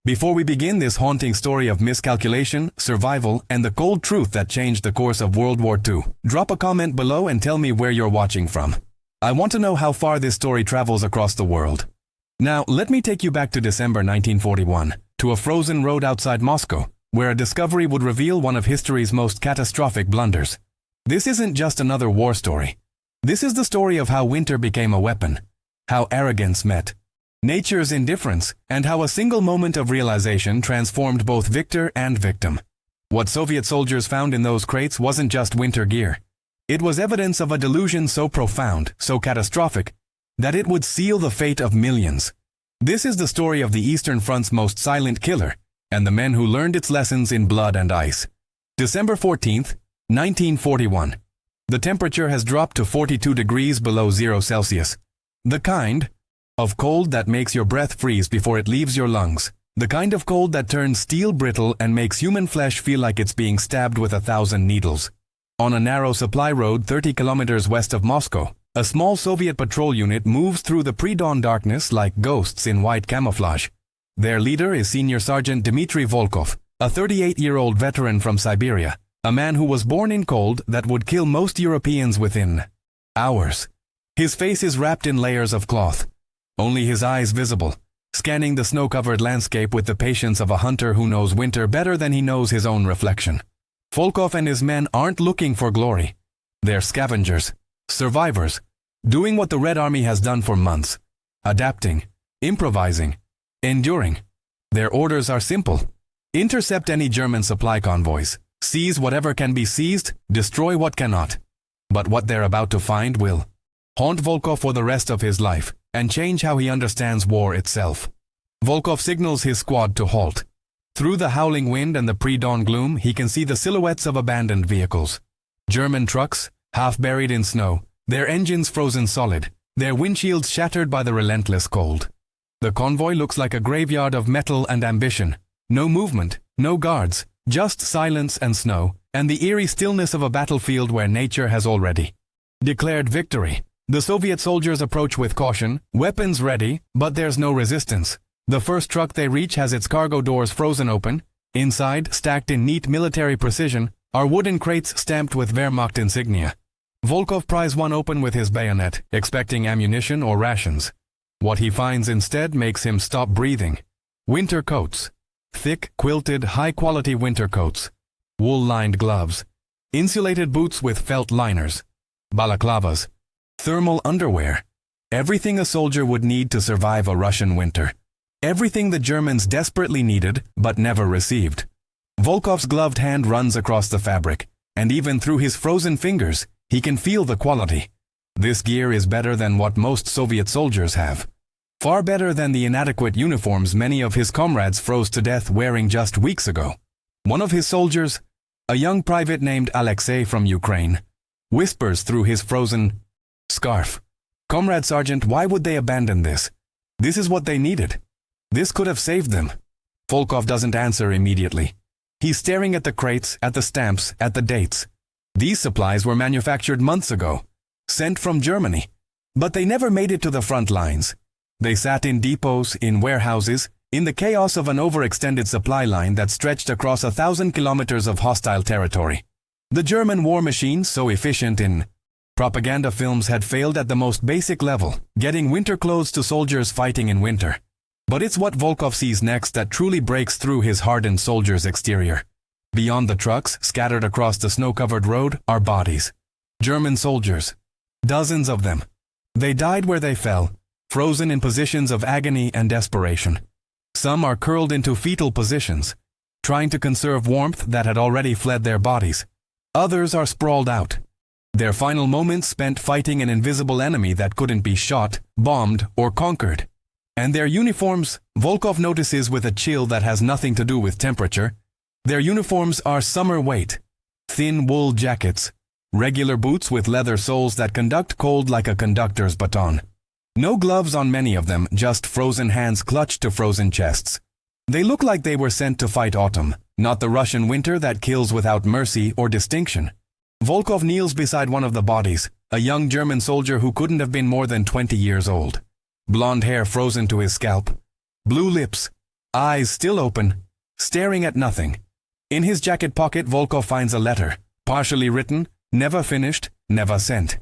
Before we begin this haunting story of miscalculation, survival, and the cold truth that changed the course of World War II, drop a comment below and tell me where you're watching from. I want to know how far this story travels across the world. Now, let me take you back to December 1941, to a frozen road outside Moscow, where a discovery would reveal one of history's most catastrophic blunders. This isn't just another war story. This is the story of how winter became a weapon, how arrogance met nature's indifference, and how a single moment of realization transformed both victor and victim. What Soviet soldiers found in those crates wasn't just winter gear. It was evidence of a delusion so profound, so catastrophic, that it would seal the fate of millions. This is the story of the Eastern Front's most silent killer, and the men who learned its lessons in blood and ice. December 14th, 1941. The temperature has dropped to 42 degrees below 0 Celsius. The kind of cold that makes your breath freeze before it leaves your lungs. The kind of cold that turns steel brittle and makes human flesh feel like it's being stabbed with 1,000 needles. On a narrow supply road 30 kilometers west of Moscow, a small Soviet patrol unit moves through the pre-dawn darkness like ghosts in white camouflage. Their leader is Senior Sergeant Dmitry Volkov, a 38-year-old veteran from Siberia, a man who was born in cold that would kill most Europeans within hours. His face is wrapped in layers of cloth, only his eyes visible, scanning the snow-covered landscape with the patience of a hunter who knows winter better than he knows his own reflection. Volkov and his men aren't looking for glory. They're scavengers, survivors, doing what the Red Army has done for months, adapting, improvising, enduring. Their orders are simple. Intercept any German supply convoys, seize whatever can be seized, destroy what cannot. But what they're about to find will haunt Volkov for the rest of his life and change how he understands war itself. Volkov signals his squad to halt. Through the howling wind and the pre-dawn gloom, he can see the silhouettes of abandoned vehicles. German trucks, half buried in snow, their engines frozen solid, their windshields shattered by the relentless cold. The convoy looks like a graveyard of metal and ambition. No movement, no guards, just silence and snow, and the eerie stillness of a battlefield where nature has already declared victory. The Soviet soldiers approach with caution, weapons ready, but there's no resistance. The first truck they reach has its cargo doors frozen open. Inside, stacked in neat military precision, are wooden crates stamped with Wehrmacht insignia. Volkov pries one open with his bayonet, expecting ammunition or rations. What he finds instead makes him stop breathing. Winter coats. Thick, quilted, high-quality winter coats. Wool-lined gloves. Insulated boots with felt liners. Balaclavas. Thermal underwear. Everything a soldier would need to survive a Russian winter. Everything the Germans desperately needed, but never received. Volkov's gloved hand runs across the fabric, and even through his frozen fingers, he can feel the quality. This gear is better than what most Soviet soldiers have. Far better than the inadequate uniforms many of his comrades froze to death wearing just weeks ago. One of his soldiers, a young private named Alexei from Ukraine, whispers through his frozen scarf, "Comrade Sergeant, why would they abandon this? This is what they needed. This could have saved them." Volkov doesn't answer immediately. He's staring at the crates, at the stamps, at the dates. These supplies were manufactured months ago, sent from Germany. But they never made it to the front lines. They sat in depots, in warehouses, in the chaos of an overextended supply line that stretched across 1,000 kilometers of hostile territory. The German war machine, so efficient in propaganda films, had failed at the most basic level, getting winter clothes to soldiers fighting in winter. But it's what Volkov sees next that truly breaks through his hardened soldier's exterior. Beyond the trucks, scattered across the snow-covered road, are bodies. German soldiers. Dozens of them. They died where they fell, frozen in positions of agony and desperation. Some are curled into fetal positions, trying to conserve warmth that had already fled their bodies. Others are sprawled out, their final moments spent fighting an invisible enemy that couldn't be shot, bombed, or conquered. And their uniforms, Volkov notices with a chill that has nothing to do with temperature, their uniforms are summer weight. Thin wool jackets, regular boots with leather soles that conduct cold like a conductor's baton. No gloves on many of them, just frozen hands clutched to frozen chests. They look like they were sent to fight autumn, not the Russian winter that kills without mercy or distinction. Volkov kneels beside one of the bodies, a young German soldier who couldn't have been more than 20 years old. Blonde hair frozen to his scalp, blue lips, eyes still open, staring at nothing. In his jacket pocket, Volkov finds a letter, partially written, never finished, never sent.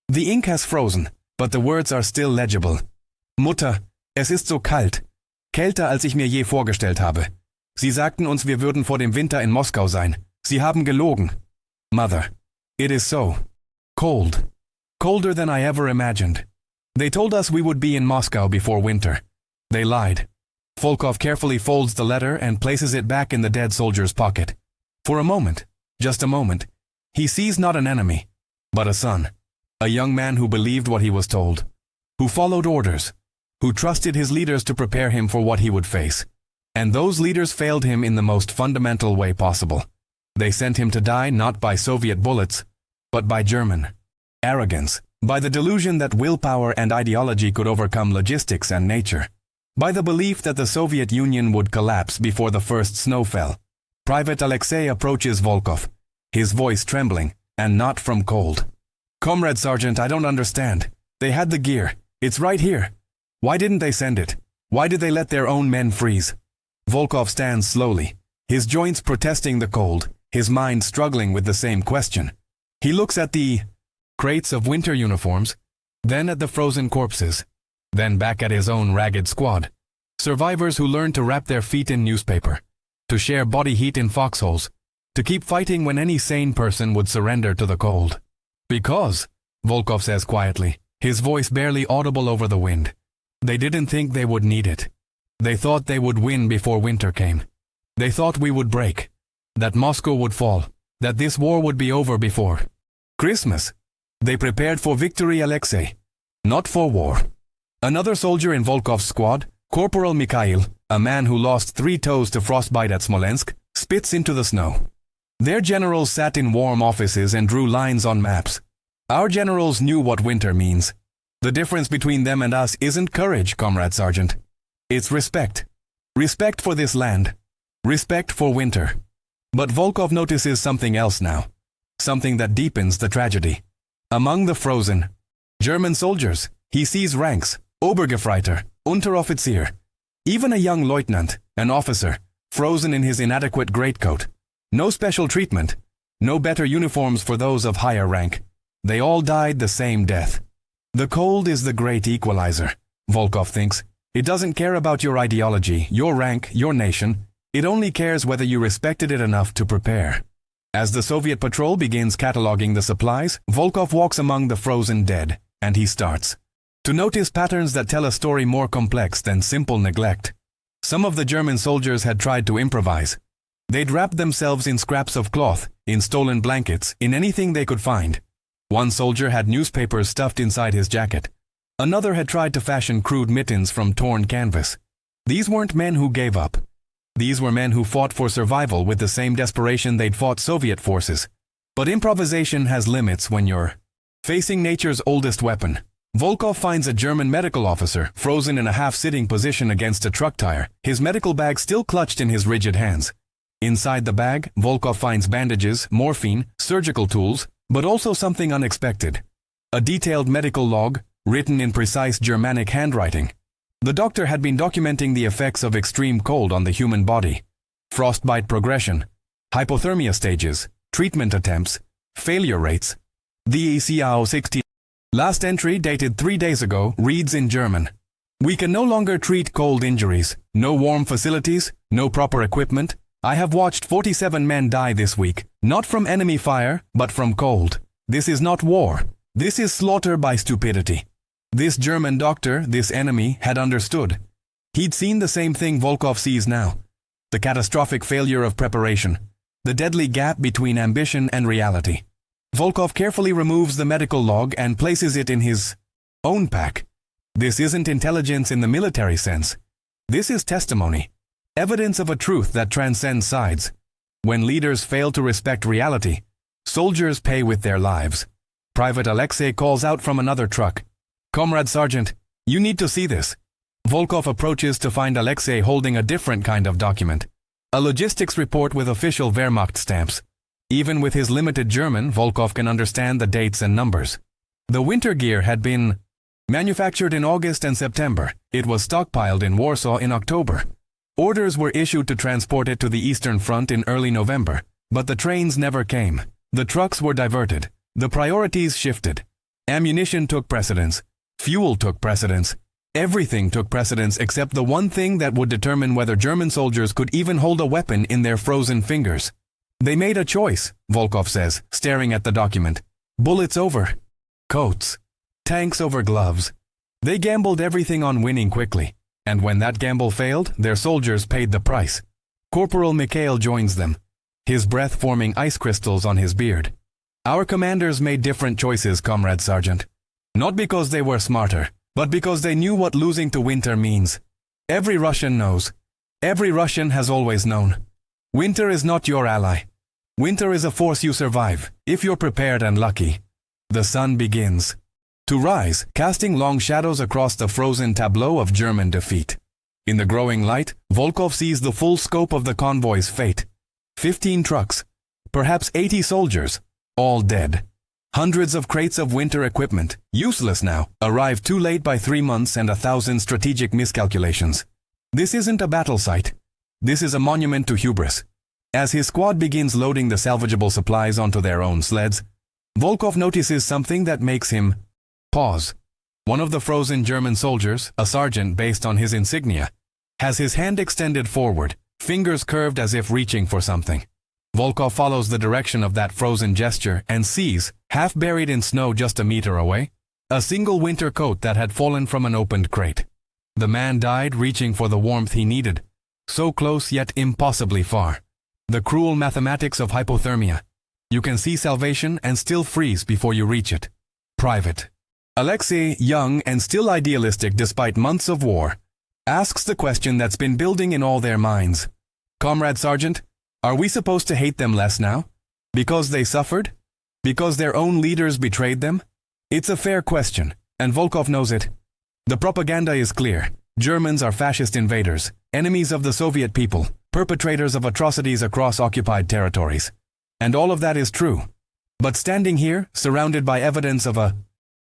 The ink has frozen, but the words are still legible. Mutter, es ist so kalt. Kälter, als ich mir je vorgestellt habe. Sie sagten uns, wir würden vor dem Winter in Moskau sein. Sie haben gelogen. Mother, it is so. Cold. Colder than I ever imagined. They told us we would be in Moscow before winter. They lied. Volkov carefully folds the letter and places it back in the dead soldier's pocket. For a moment, just a moment, he sees not an enemy, but a son. A young man who believed what he was told, who followed orders, who trusted his leaders to prepare him for what he would face. And those leaders failed him in the most fundamental way possible. They sent him to die not by Soviet bullets, but by German arrogance, by the delusion that willpower and ideology could overcome logistics and nature, by the belief that the Soviet Union would collapse before the first snow fell. Private Alexei approaches Volkov, his voice trembling, and not from cold. Comrade Sergeant, I don't understand. They had the gear. It's right here. Why didn't they send it? Why did they let their own men freeze? Volkov stands slowly, his joints protesting the cold, his mind struggling with the same question. He looks at the crates of winter uniforms, then at the frozen corpses, then back at his own ragged squad. Survivors who learned to wrap their feet in newspaper, to share body heat in foxholes, to keep fighting when any sane person would surrender to the cold. Because, Volkov says quietly, his voice barely audible over the wind, they didn't think they would need it. They thought they would win before winter came. They thought we would break, that Moscow would fall, that this war would be over before Christmas. They prepared for victory, Alexei, not for war. Another soldier in Volkov's squad, Corporal Mikhail, a man who lost 3 toes to frostbite at Smolensk, spits into the snow. Their generals sat in warm offices and drew lines on maps. Our generals knew what winter means. The difference between them and us isn't courage, Comrade Sergeant. It's respect. Respect for this land. Respect for winter. But Volkov notices something else now. Something that deepens the tragedy. Among the frozen German soldiers, he sees ranks, Obergefreiter, Unteroffizier, even a young lieutenant, an officer, frozen in his inadequate greatcoat. No special treatment, no better uniforms for those of higher rank. They all died the same death. The cold is the great equalizer, Volkov thinks. It doesn't care about your ideology, your rank, your nation. It only cares whether you respected it enough to prepare. As the Soviet patrol begins cataloging the supplies, Volkov walks among the frozen dead, and he starts to notice patterns that tell a story more complex than simple neglect. Some of the German soldiers had tried to improvise. They'd wrapped themselves in scraps of cloth, in stolen blankets, in anything they could find. One soldier had newspapers stuffed inside his jacket. Another had tried to fashion crude mittens from torn canvas. These weren't men who gave up. These were men who fought for survival with the same desperation they'd fought Soviet forces. But improvisation has limits when you're facing nature's oldest weapon. Volkov finds a German medical officer frozen in a half-sitting position against a truck tire, his medical bag still clutched in his rigid hands. Inside the bag, Volkov finds bandages, morphine, surgical tools, but also something unexpected. A detailed medical log, written in precise Germanic handwriting. The doctor had been documenting the effects of extreme cold on the human body. Frostbite progression, hypothermia stages, treatment attempts, failure rates. The ECAO 60. Last entry, dated 3 days ago, reads in German. We can no longer treat cold injuries. No warm facilities, no proper equipment. I have watched 47 men die this week, not from enemy fire, but from cold. This is not war. This is slaughter by stupidity. This German doctor, this enemy, had understood. He'd seen the same thing Volkov sees now. The catastrophic failure of preparation. The deadly gap between ambition and reality. Volkov carefully removes the medical log and places it in his own pack. This isn't intelligence in the military sense. This is testimony. Evidence of a truth that transcends sides. When leaders fail to respect reality, soldiers pay with their lives. Private Alexei calls out from another truck. Comrade Sergeant, you need to see this. Volkov approaches to find Alexei holding a different kind of document. A logistics report with official Wehrmacht stamps. Even with his limited German, Volkov can understand the dates and numbers. The winter gear had been manufactured in August and September. It was stockpiled in Warsaw in October. Orders were issued to transport it to the Eastern Front in early November, but the trains never came. The trucks were diverted. The priorities shifted. Ammunition took precedence. Fuel took precedence. Everything took precedence except the one thing that would determine whether German soldiers could even hold a weapon in their frozen fingers. They made a choice, Volkov says, staring at the document. Bullets over coats. Tanks over gloves. They gambled everything on winning quickly, and when that gamble failed, their soldiers paid the price. Corporal Mikhail joins them, his breath forming ice crystals on his beard. Our commanders made different choices, Comrade Sergeant. Not because they were smarter, but because they knew what losing to winter means. Every Russian knows. Every Russian has always known. Winter is not your ally. Winter is a force you survive, if you're prepared and lucky. The sun begins to rise, casting long shadows across the frozen tableau of German defeat. In the growing light, Volkov sees the full scope of the convoy's fate. 15 trucks, perhaps 80 soldiers, all dead. Hundreds of crates of winter equipment, useless now, arrived too late by 3 months and 1,000 strategic miscalculations. This isn't a battle site. This is a monument to hubris. As his squad begins loading the salvageable supplies onto their own sleds, Volkov notices something that makes him pause. One of the frozen German soldiers, a sergeant based on his insignia, has his hand extended forward, fingers curved as if reaching for something. Volkov follows the direction of that frozen gesture and sees, half buried in snow just a meter away, a single winter coat that had fallen from an opened crate. The man died reaching for the warmth he needed, so close yet impossibly far. The cruel mathematics of hypothermia. You can see salvation and still freeze before you reach it. Private Alexei, young and still idealistic despite months of war, asks the question that's been building in all their minds. Comrade Sergeant, are we supposed to hate them less now? Because they suffered? Because their own leaders betrayed them? It's a fair question, and Volkov knows it. The propaganda is clear. Germans are fascist invaders, enemies of the Soviet people, perpetrators of atrocities across occupied territories. And all of that is true. But standing here, surrounded by evidence of a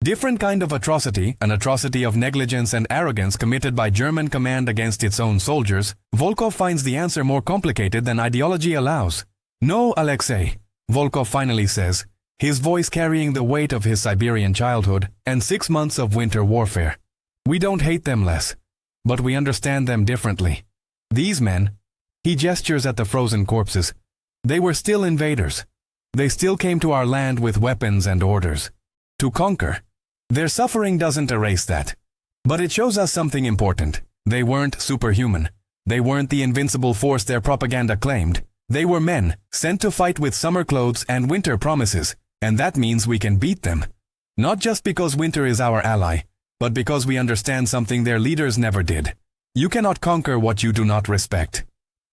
different kind of atrocity, an atrocity of negligence and arrogance committed by German command against its own soldiers, Volkov finds the answer more complicated than ideology allows. No, Alexei, Volkov finally says, his voice carrying the weight of his Siberian childhood and 6 months of winter warfare. We don't hate them less, but we understand them differently. These men, he gestures at the frozen corpses, they were still invaders. They still came to our land with weapons and orders. To conquer. Their suffering doesn't erase that. But it shows us something important. They weren't superhuman. They weren't the invincible force their propaganda claimed. They were men, sent to fight with summer clothes and winter promises, and that means we can beat them. Not just because winter is our ally, but because we understand something their leaders never did. You cannot conquer what you do not respect.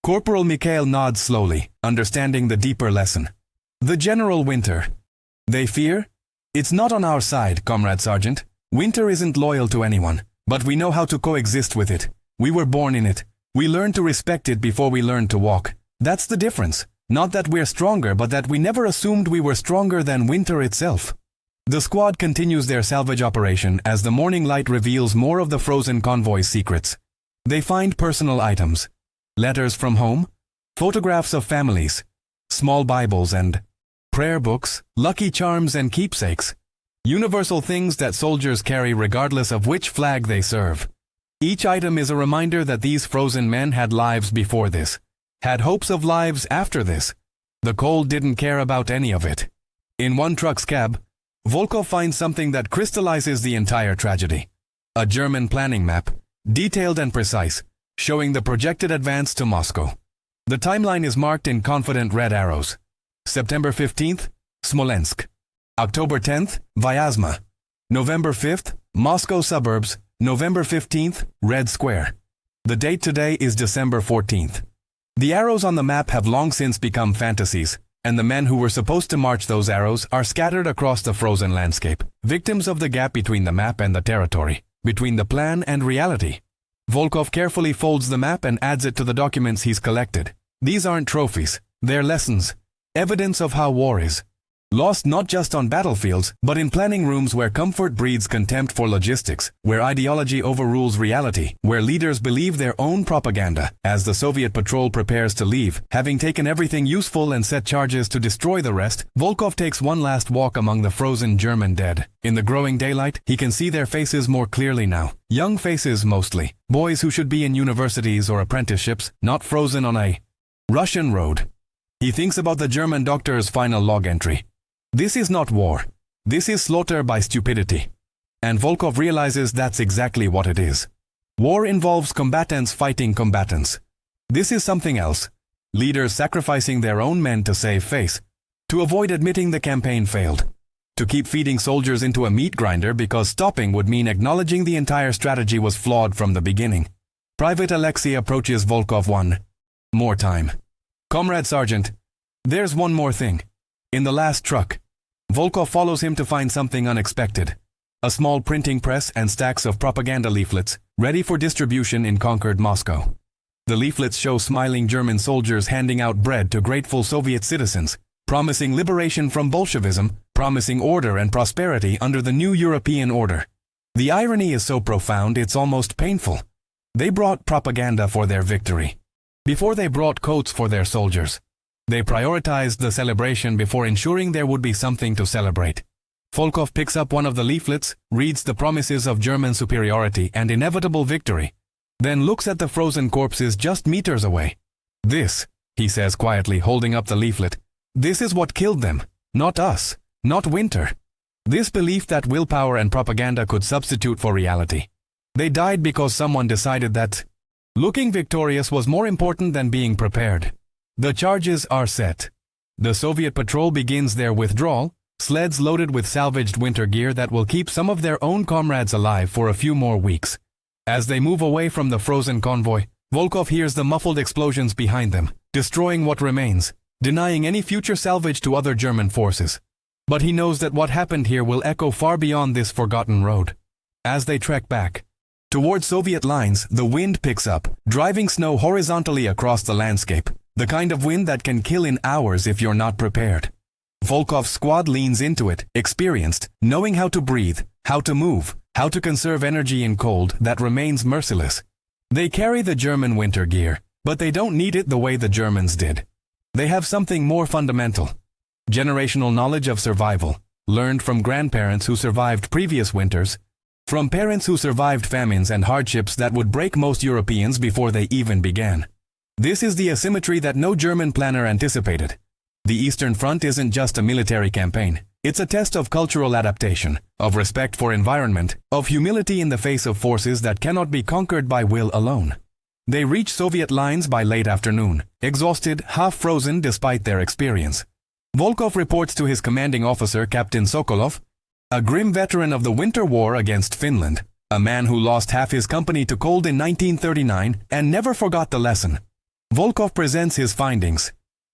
Corporal Mikhail nods slowly, understanding the deeper lesson. The general winter. They fear? It's not on our side, Comrade Sergeant. Winter isn't loyal to anyone, but we know how to coexist with it. We were born in it. We learned to respect it before we learned to walk. That's the difference. Not that we're stronger, but that we never assumed we were stronger than winter itself. The squad continues their salvage operation as the morning light reveals more of the frozen convoy's secrets. They find personal items, letters from home, photographs of families, small Bibles and prayer books, lucky charms and keepsakes. Universal things that soldiers carry regardless of which flag they serve. Each item is a reminder that these frozen men had lives before this, had hopes of lives after this. The cold didn't care about any of it. In one truck's cab, Volkov finds something that crystallizes the entire tragedy. A German planning map, detailed and precise, showing the projected advance to Moscow. The timeline is marked in confident red arrows. September 15th, Smolensk. October 10th, Vyazma. November 5th, Moscow suburbs. November 15th, Red Square. The date today is December 14th. The arrows on the map have long since become fantasies, and the men who were supposed to march those arrows are scattered across the frozen landscape, victims of the gap between the map and the territory, between the plan and reality. Volkov carefully folds the map and adds it to the documents he's collected. These aren't trophies, they're lessons, evidence of how war is. Lost not just on battlefields, but in planning rooms where comfort breeds contempt for logistics, where ideology overrules reality, where leaders believe their own propaganda. As the Soviet patrol prepares to leave, having taken everything useful and set charges to destroy the rest, Volkov takes one last walk among the frozen German dead. In the growing daylight, he can see their faces more clearly now. Young faces mostly. Boys who should be in universities or apprenticeships, not frozen on a Russian road. He thinks about the German doctor's final log entry. This is not war. This is slaughter by stupidity. And Volkov realizes that's exactly what it is. War involves combatants fighting combatants. This is something else. Leaders sacrificing their own men to save face, to avoid admitting the campaign failed, to keep feeding soldiers into a meat grinder because stopping would mean acknowledging the entire strategy was flawed from the beginning. Private Alexei approaches Volkov one more time. Comrade Sergeant, there's one more thing. In the last truck, Volkov follows him to find something unexpected. A small printing press and stacks of propaganda leaflets, ready for distribution in conquered Moscow. The leaflets show smiling German soldiers handing out bread to grateful Soviet citizens, promising liberation from Bolshevism, promising order and prosperity under the new European order. The irony is so profound it's almost painful. They brought propaganda for their victory, before they brought coats for their soldiers. They prioritized the celebration before ensuring there would be something to celebrate. Volkov picks up one of the leaflets, reads the promises of German superiority and inevitable victory, then looks at the frozen corpses just meters away. This, he says quietly, holding up the leaflet, this is what killed them, not us, not winter. This belief that willpower and propaganda could substitute for reality. They died because someone decided that looking victorious was more important than being prepared. The charges are set. The Soviet patrol begins their withdrawal, sleds loaded with salvaged winter gear that will keep some of their own comrades alive for a few more weeks. As they move away from the frozen convoy, Volkov hears the muffled explosions behind them, destroying what remains, denying any future salvage to other German forces. But he knows that what happened here will echo far beyond this forgotten road. As they trek back toward Soviet lines, the wind picks up, driving snow horizontally across the landscape. The kind of wind that can kill in hours if you're not prepared. Volkov's squad leans into it, experienced, knowing how to breathe, how to move, how to conserve energy in cold that remains merciless. They carry the German winter gear, but they don't need it the way the Germans did. They have something more fundamental. Generational knowledge of survival, learned from grandparents who survived previous winters, from parents who survived famines and hardships that would break most Europeans before they even began. This is the asymmetry that no German planner anticipated. The Eastern Front isn't just a military campaign. It's a test of cultural adaptation, of respect for environment, of humility in the face of forces that cannot be conquered by will alone. They reach Soviet lines by late afternoon, exhausted, half-frozen despite their experience. Volkov reports to his commanding officer, Captain Sokolov, a grim veteran of the Winter War against Finland, a man who lost half his company to cold in 1939 and never forgot the lesson. Volkov presents his findings.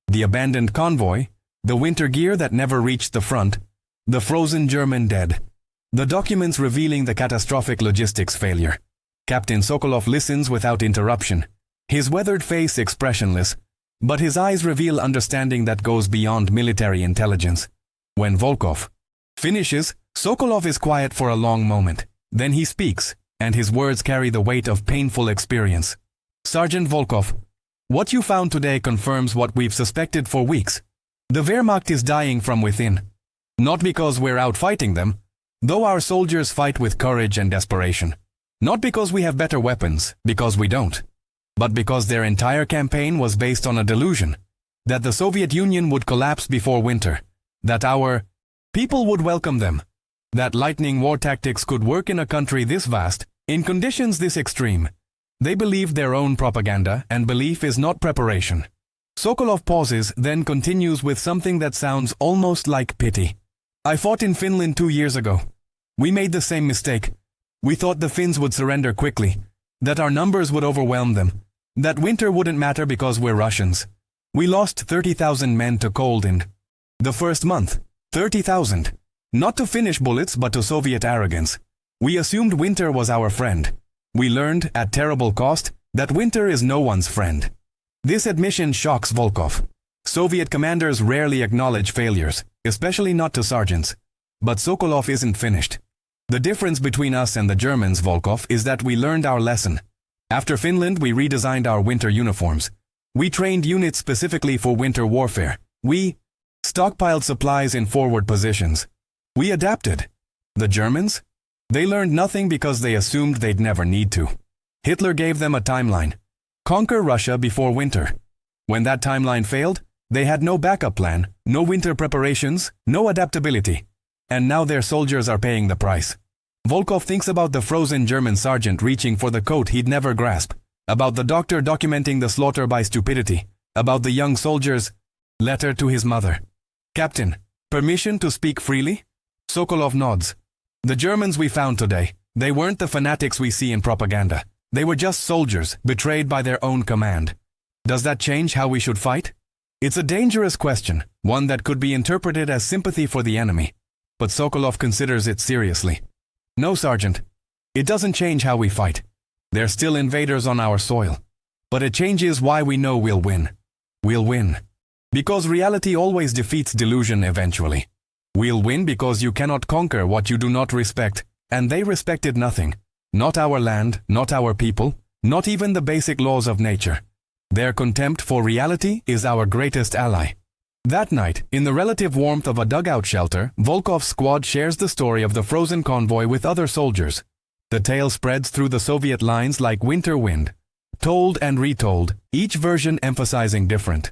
The abandoned convoy, the winter gear that never reached the front, the frozen German dead, the documents revealing the catastrophic logistics failure. Captain Sokolov listens without interruption, his weathered face expressionless, but his eyes reveal understanding that goes beyond military intelligence. When Volkov finishes, Sokolov is quiet for a long moment. Then he speaks, and his words carry the weight of painful experience. Sergeant Volkov, what you found today confirms what we've suspected for weeks. The Wehrmacht is dying from within. Not because we're out fighting them, though our soldiers fight with courage and desperation. Not because we have better weapons, because we don't. But because their entire campaign was based on a delusion. That the Soviet Union would collapse before winter. That our people would welcome them. That lightning war tactics could work in a country this vast, in conditions this extreme. They believed their own propaganda, and belief is not preparation. Sokolov pauses, then continues with something that sounds almost like pity. I fought in Finland 2 years ago. We made the same mistake. We thought the Finns would surrender quickly, that our numbers would overwhelm them, that winter wouldn't matter because we're Russians. We lost 30,000 men to cold in the first month. 30,000. Not to Finnish bullets but to Soviet arrogance. We assumed winter was our friend. We learned, at terrible cost, that winter is no one's friend. This admission shocks Volkov. Soviet commanders rarely acknowledge failures. especially not to sergeants. But Sokolov isn't finished. The difference between us and the Germans, Volkov, is that we learned our lesson. After Finland, we redesigned our winter uniforms. We trained units specifically for winter warfare. We stockpiled supplies in forward positions. We adapted. The Germans? They learned nothing because they assumed they'd never need to. Hitler gave them a timeline. Conquer Russia before winter. When that timeline failed, they had no backup plan, no winter preparations, no adaptability. And now their soldiers are paying the price. Volkov thinks about the frozen German sergeant reaching for the coat he'd never grasp, about the doctor documenting the slaughter by stupidity, about the young soldier's letter to his mother. Captain, permission to speak freely? Sokolov nods. The Germans we found today, they weren't the fanatics we see in propaganda. They were just soldiers, betrayed by their own command. Does that change how we should fight? It's a dangerous question, one that could be interpreted as sympathy for the enemy. But Sokolov considers it seriously. No, Sergeant. It doesn't change how we fight. They're still invaders on our soil. But it changes why we know we'll win. We'll win. Because reality always defeats delusion eventually. We'll win because you cannot conquer what you do not respect, and they respected nothing. Not our land, not our people, not even the basic laws of nature. Their contempt for reality is our greatest ally. That night, in the relative warmth of a dugout shelter, Volkov's squad shares the story of the frozen convoy with other soldiers. The tale spreads through the Soviet lines like winter wind, told and retold, each version emphasizing different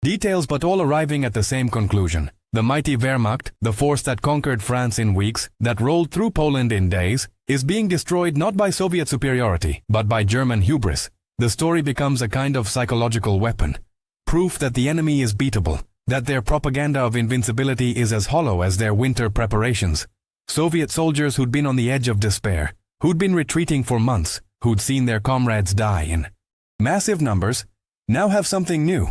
details but all arriving at the same conclusion. The mighty Wehrmacht, the force that conquered France in weeks, that rolled through Poland in days, is being destroyed not by Soviet superiority, but by German hubris. The story becomes a kind of psychological weapon. Proof that the enemy is beatable, that their propaganda of invincibility is as hollow as their winter preparations. Soviet soldiers who'd been on the edge of despair, who'd been retreating for months, who'd seen their comrades die in massive numbers, now have something new.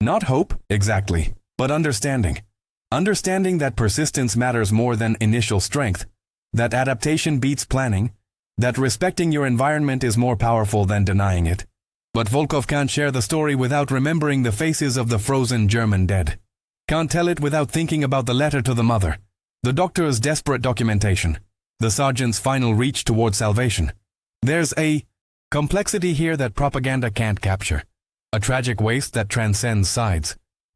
Not hope, exactly, but understanding. Understanding that persistence matters more than initial strength, that adaptation beats planning, that respecting your environment is more powerful than denying it. But Volkov can't share the story without remembering the faces of the frozen German dead. Can't tell it without thinking about the letter to the mother, the doctor's desperate documentation, the sergeant's final reach toward salvation. There's a complexity here that propaganda can't capture, a tragic waste that transcends sides.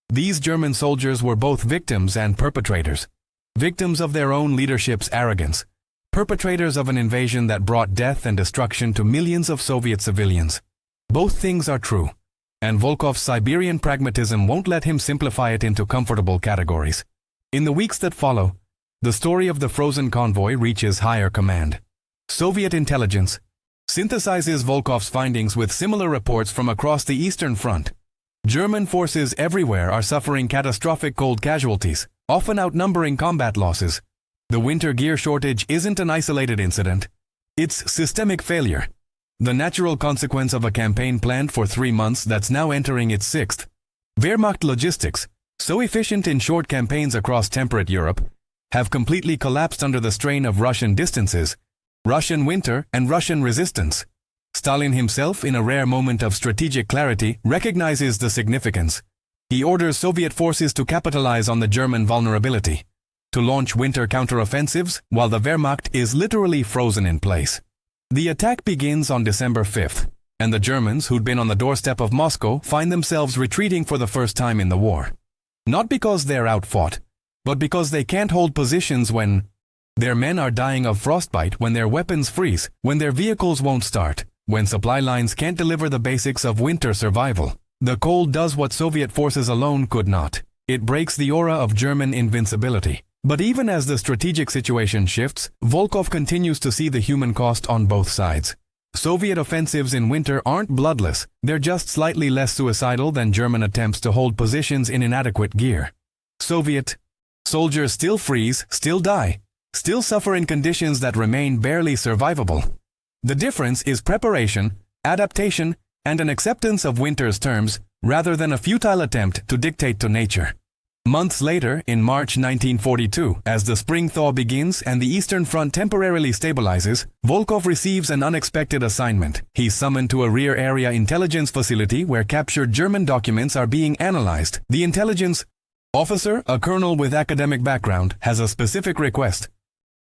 These German soldiers were both victims and perpetrators. Victims of their own leadership's arrogance, perpetrators of an invasion that brought death and destruction to millions of Soviet civilians. Both things are true, and Volkov's Siberian pragmatism won't let him simplify it into comfortable categories. In the weeks that follow, the story of the frozen convoy reaches higher command. Soviet intelligence synthesizes Volkov's findings with similar reports from across the Eastern Front. German forces everywhere are suffering catastrophic cold casualties, often outnumbering combat losses. The winter gear shortage isn't an isolated incident. It's systemic failure. The natural consequence of a campaign planned for 3 months that's now entering its 6th. Wehrmacht logistics, so efficient in short campaigns across temperate Europe, have completely collapsed under the strain of Russian distances, Russian winter, and Russian resistance. Stalin himself, in a rare moment of strategic clarity, recognizes the significance. He orders Soviet forces to capitalize on the German vulnerability, to launch winter counteroffensives while the Wehrmacht is literally frozen in place. The attack begins on December 5th, and the Germans, who'd been on the doorstep of Moscow, find themselves retreating for the first time in the war. Not because they're outfought, but because they can't hold positions when their men are dying of frostbite, when their weapons freeze, when their vehicles won't start, when supply lines can't deliver the basics of winter survival. The cold does what Soviet forces alone could not. It breaks the aura of German invincibility. But even as the strategic situation shifts, Volkov continues to see the human cost on both sides. Soviet offensives in winter aren't bloodless, they're just slightly less suicidal than German attempts to hold positions in inadequate gear. Soviet soldiers still freeze, still die, still suffer in conditions that remain barely survivable. The difference is preparation, adaptation, and an acceptance of winter's terms, rather than a futile attempt to dictate to nature. Months later, in March 1942, as the spring thaw begins and the Eastern Front temporarily stabilizes, Volkov receives an unexpected assignment. He's summoned to a rear area intelligence facility where captured German documents are being analyzed. The intelligence Officer, a colonel with academic background, has a specific request.